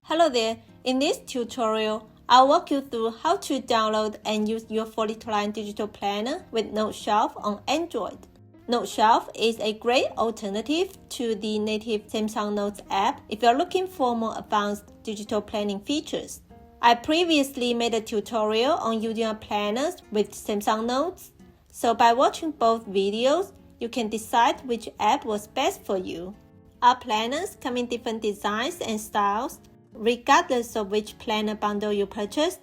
Hello there, in this tutorial, I'll walk you through how to download and use your fully client digital planner with Noteshelf on Android. Noteshelf is a great alternative to the native Samsung Notes app if you're looking for more advanced digital planning features. I previously made a tutorial on using a planner with Samsung Notes, so by watching both videos, you can decide which app was best for you. Our planners come in different designs and styles. Regardless of which planner bundle you purchase,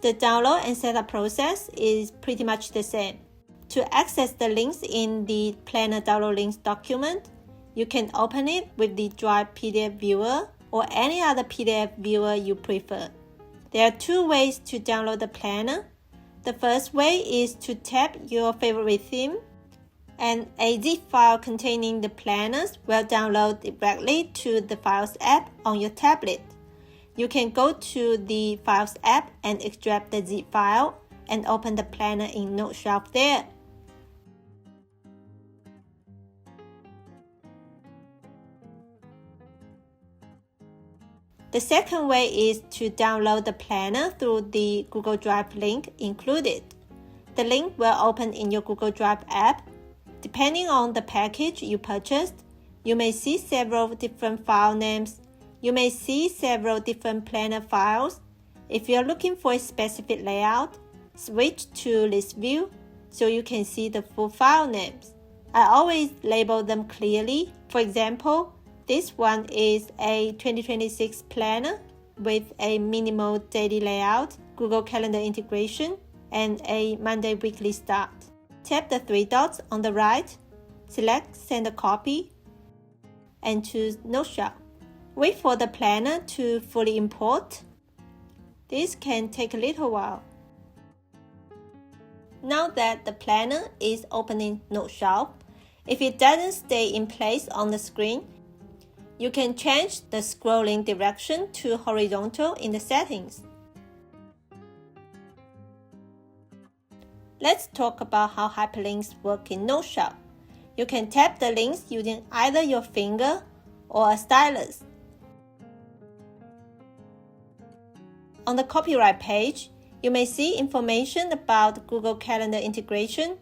the download and setup process is pretty much the same. To access the links in the planner download links document, you can open it with the Drive PDF viewer or any other PDF viewer you prefer. There are two ways to download the planner. The first way is to tap your favorite theme, and a zip file containing the planners will download directly to the Files app on your tablet. You can go to the Files app and extract the zip file and open the planner in Noteshelf there. The second way is to download the planner through the Google Drive link included. The link will open in your Google Drive app. Depending on the package you purchased, you may see several different file names. You may see several different planner files. If you're looking for a specific layout, switch to List View so you can see the full file names. I always label them clearly. For example, this one is a 2026 planner with a minimal daily layout, Google Calendar integration, and a Monday weekly start. Tap the three dots on the right, select Send a Copy, and choose Noteshelf. Wait for the planner to fully import. This can take a little while. Now that the planner is open in Noteshelf, if it doesn't stay in place on the screen, you can change the scrolling direction to horizontal in the settings. Let's talk about how hyperlinks work in Noteshelf. You can tap the links using either your finger or a stylus. On the copyright page, you may see information about Google Calendar integration.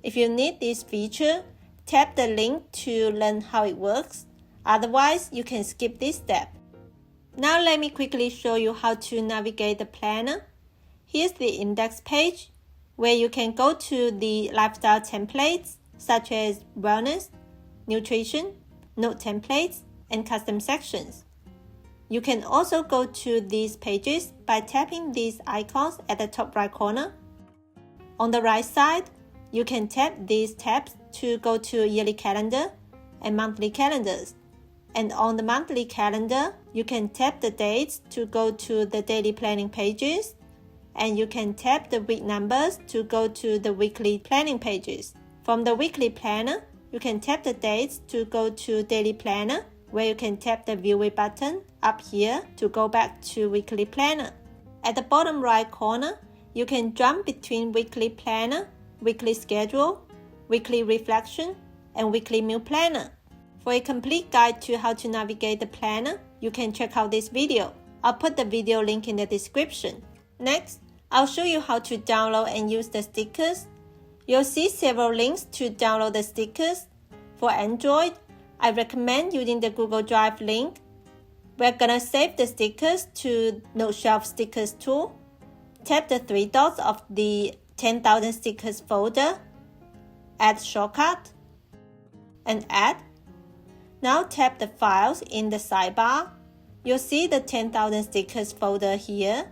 If you need this feature, tap the link to learn how it works. Otherwise, you can skip this step. Now let me quickly show you how to navigate the planner. Here's the index page, where you can go to the lifestyle templates such as wellness, nutrition, note templates, and custom sections. You can also go to these pages by tapping these icons at the top right corner. On the right side, you can tap these tabs to go to yearly calendar and monthly calendars. And on the monthly calendar, you can tap the dates to go to the daily planning pages, and you can tap the week numbers to go to the weekly planning pages. From the weekly planner, you can tap the dates to go to daily planner, where you can tap the View It button up here to go back to weekly planner. At the bottom right corner, you can jump between weekly planner, weekly schedule, weekly reflection, and weekly meal planner. For a complete guide to how to navigate the planner, you can check out this video. I'll put the video link in the description. Next, I'll show you how to download and use the stickers. You'll see several links to download the stickers. For Android, I recommend using the Google Drive link. We're gonna save the stickers to Noteshelf Stickers tool. Tap the three dots of the 10,000 stickers folder, add shortcut, and add. Now tap the files in the sidebar. You'll see the 10,000 stickers folder here.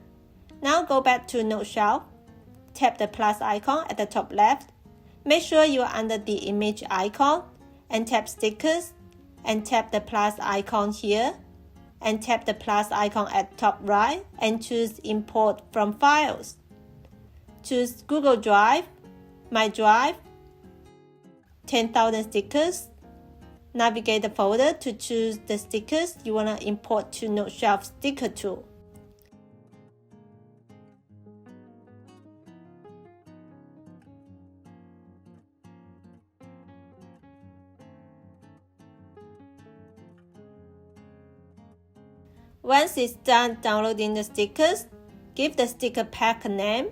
Now go back to Noteshelf. Tap the plus icon at the top left. Make sure you're under the image icon and tap stickers, and tap the plus icon here, and tap the plus icon at top right and choose Import from Files. Choose Google Drive, My Drive, 10,000 stickers. Navigate the folder to choose the stickers you want to import to Noteshelf Sticker tool. Once it's done downloading the stickers, give the sticker pack a name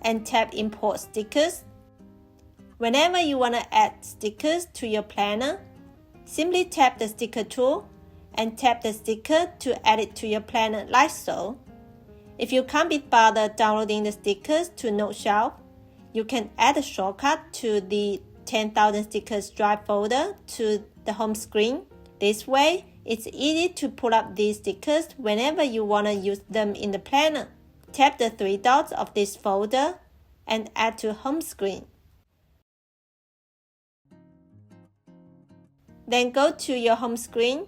and tap Import Stickers. Whenever you want to add stickers to your planner, simply tap the sticker tool and tap the sticker to add it to your planner like so. If you can't be bothered downloading the stickers to Noteshelf, you can add a shortcut to the 10,000 stickers drive folder to the home screen. This way, it's easy to pull up these stickers whenever you want to use them in the planner. Tap the three dots of this folder and add to home screen. Then go to your home screen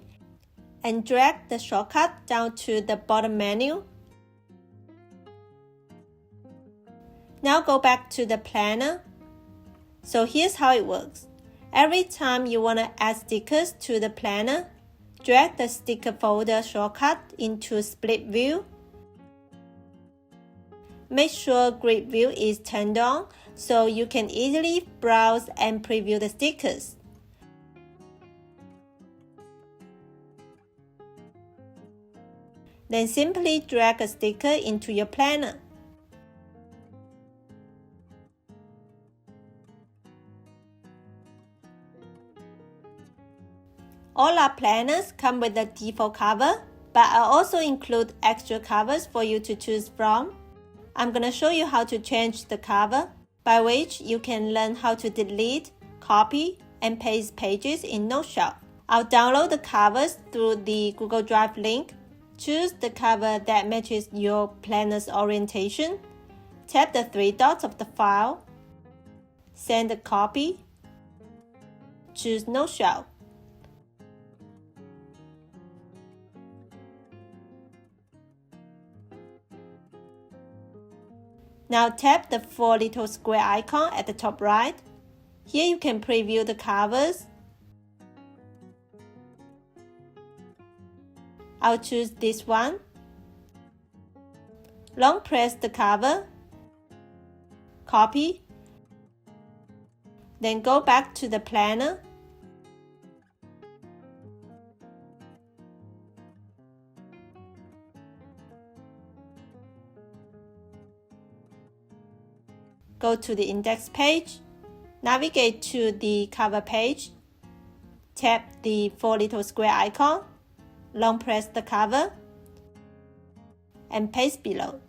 and drag the shortcut down to the bottom menu. Now go back to the planner. So here's how it works. Every time you want to add stickers to the planner, drag the sticker folder shortcut into split view. Make sure grid view is turned on so you can easily browse and preview the stickers. Then simply drag a sticker into your planner. All our planners come with a default cover, but I also include extra covers for you to choose from. I'm going to show you how to change the cover, by which you can learn how to delete, copy, and paste pages in Noteshelf. I'll download the covers through the Google Drive link. Choose the cover that matches your planner's orientation. Tap the three dots of the file. Send a copy. Choose Noteshelf. Now tap the 4 little square icon at the top right. Here you can preview the covers. I'll choose this one. Long press the cover, copy, then go back to the planner. Go to the index page, navigate to the cover page, tap the 4 little square icon, long press the cover, and paste below.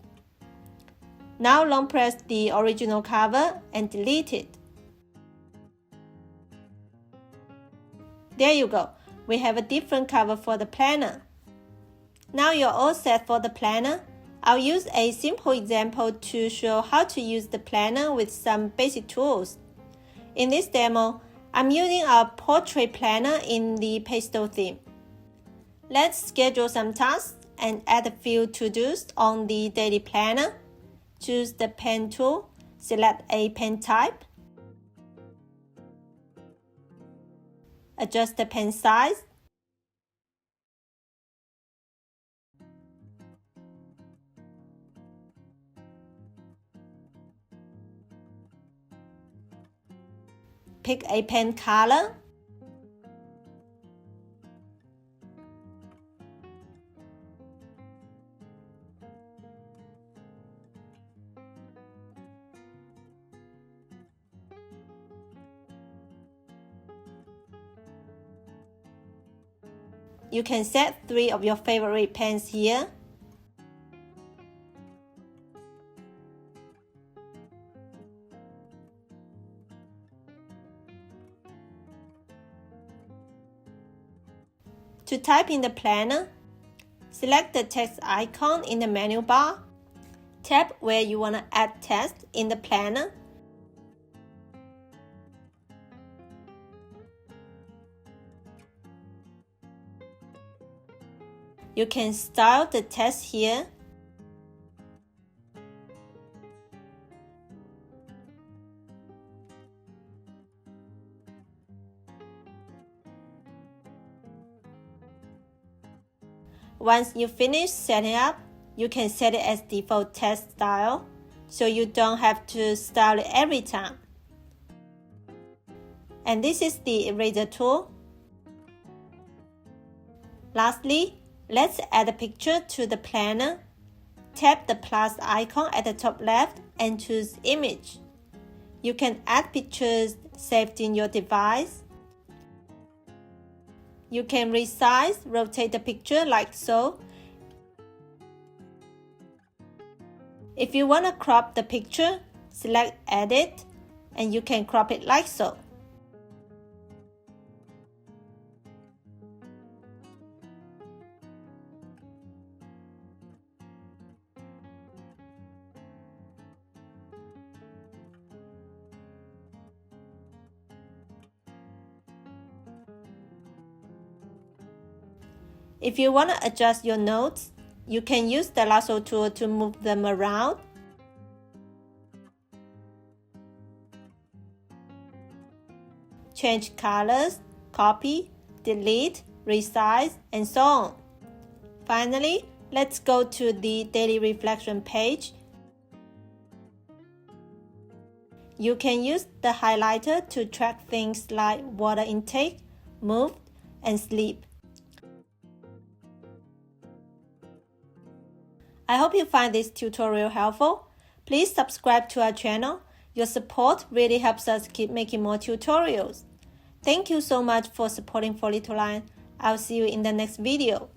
Now long press the original cover and delete it. There you go, we have a different cover for the planner. Now you're all set for the planner. I'll use a simple example to show how to use the planner with some basic tools. In this demo, I'm using our portrait planner in the pastel theme. Let's schedule some tasks and add a few to-dos on the daily planner. Choose the pen tool, select a pen type, adjust the pen size, pick a pen color, you can set 3 of your favorite pens here. To type in the planner, select the text icon in the menu bar. Tap where you want to add text in the planner. You can style the text here. Once you finish setting up, you can set it as default text style, so you don't have to style it every time. And this is the eraser tool. Lastly, let's add a picture to the planner. Tap the plus icon at the top left and choose Image. You can add pictures saved in your device. You can resize, rotate the picture like so. If you want to crop the picture, select Edit, and you can crop it like so. If you want to adjust your notes, you can use the lasso tool to move them around. Change colors, copy, delete, resize, and so on. Finally, let's go to the daily reflection page. You can use the highlighter to track things like water intake, mood, and sleep. I hope you find this tutorial helpful. Please subscribe to our channel. Your support really helps us keep making more tutorials. Thank you so much for supporting 4 Little Lion. I'll see you in the next video.